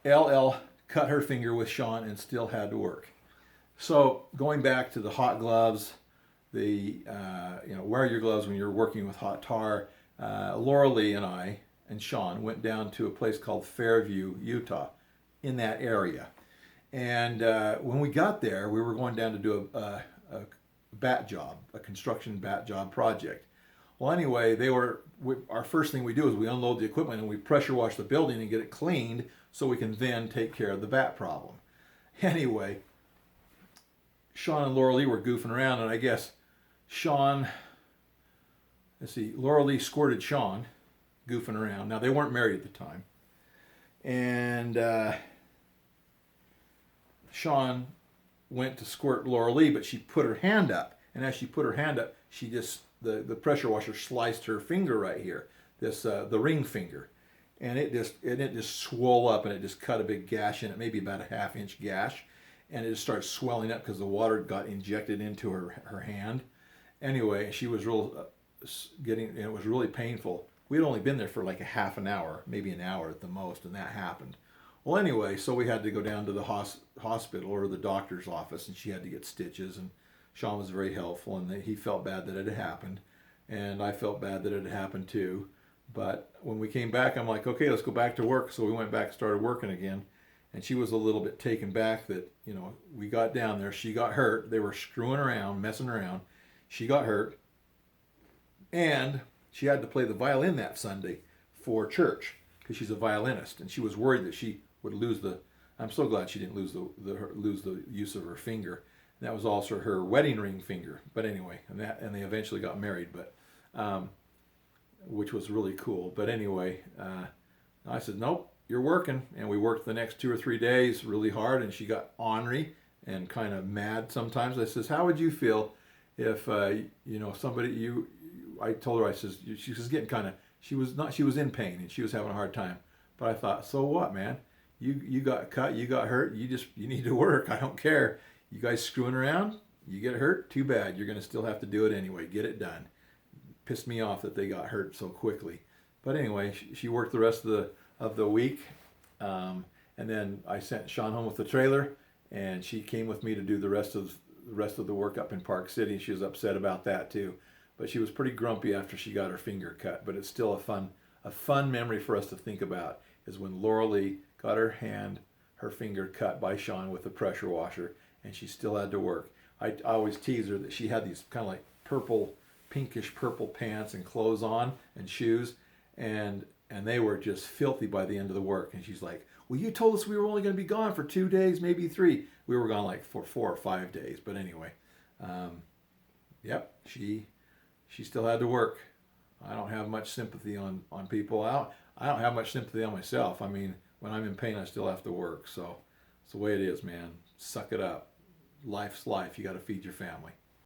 LL cut her finger with Shaun and still had to work. So going back to the hot gloves, the wear your gloves when you're working with hot tar. Laura Lee and I and Shaun went down to a place called Fairview, Utah, in that area. And when we got there, we were going down to do a bat job, a construction bat job project. Well, anyway, our first thing we do is we unload the equipment and we pressure wash the building and get it cleaned so we can then take care of the bat problem. Anyway, Shaun and Laura Lee were goofing around, and I guess Laura Lee squirted Shaun goofing around. Now, they weren't married at the time. And Shaun went to squirt Laura Lee, but she put her hand up. And as she put her hand up, the pressure washer sliced her finger right here, the ring finger. And it just swelled up, and it just cut a big gash in it, maybe about a half-inch gash. And it just started swelling up because the water got injected into her hand. Anyway, she was it was really painful. We had only been there for like a half an hour, maybe an hour at the most, and that happened. Well, anyway, so we had to go down to the hospital or the doctor's office, and she had to get stitches, and Shaun was very helpful, and he felt bad that it had happened, and I felt bad that it had happened too. But when we came back, I'm like, okay, let's go back to work. So we went back and started working again, and she was a little bit taken back that, we got down there, she got hurt, they were screwing around, messing around, she got hurt, and she had to play the violin that Sunday for church because she's a violinist, and she was worried that she would lose I'm so glad she didn't lose the use of her finger. And that was also her wedding ring finger. But anyway, and they eventually got married, but which was really cool. But anyway, I said, nope, you're working, and we worked the next 2 or 3 days really hard, and she got ornery and kind of mad sometimes. I says, how would you feel if somebody I told her, I says, she was getting she was in pain and she was having a hard time. But I thought, so what, man? You got cut, you got hurt, you need to work. I don't care. You guys screwing around, you get hurt, too bad. You're going to still have to do it anyway. Get it done. Pissed me off that they got hurt so quickly. But anyway, she worked the rest of the week. And then I sent Shaun home with the trailer, and she came with me to do the rest of the work up in Park City. She was upset about that too. But she was pretty grumpy after she got her finger cut. But it's still a fun memory for us to think about is when Laura Lee got her finger cut by Shaun with a pressure washer, and she still had to work. I always tease her that she had these kind of like pinkish purple pants and clothes on and shoes, and they were just filthy by the end of the work. And she's like, well, you told us we were only going to be gone for 2 days, maybe 3. We were gone like for 4 or 5 days. But anyway, yep, she still had to work. I don't have much sympathy on people. I don't have much sympathy on myself. I mean, when I'm in pain, I still have to work. So it's the way it is, man. Suck it up. Life's life. You got to feed your family.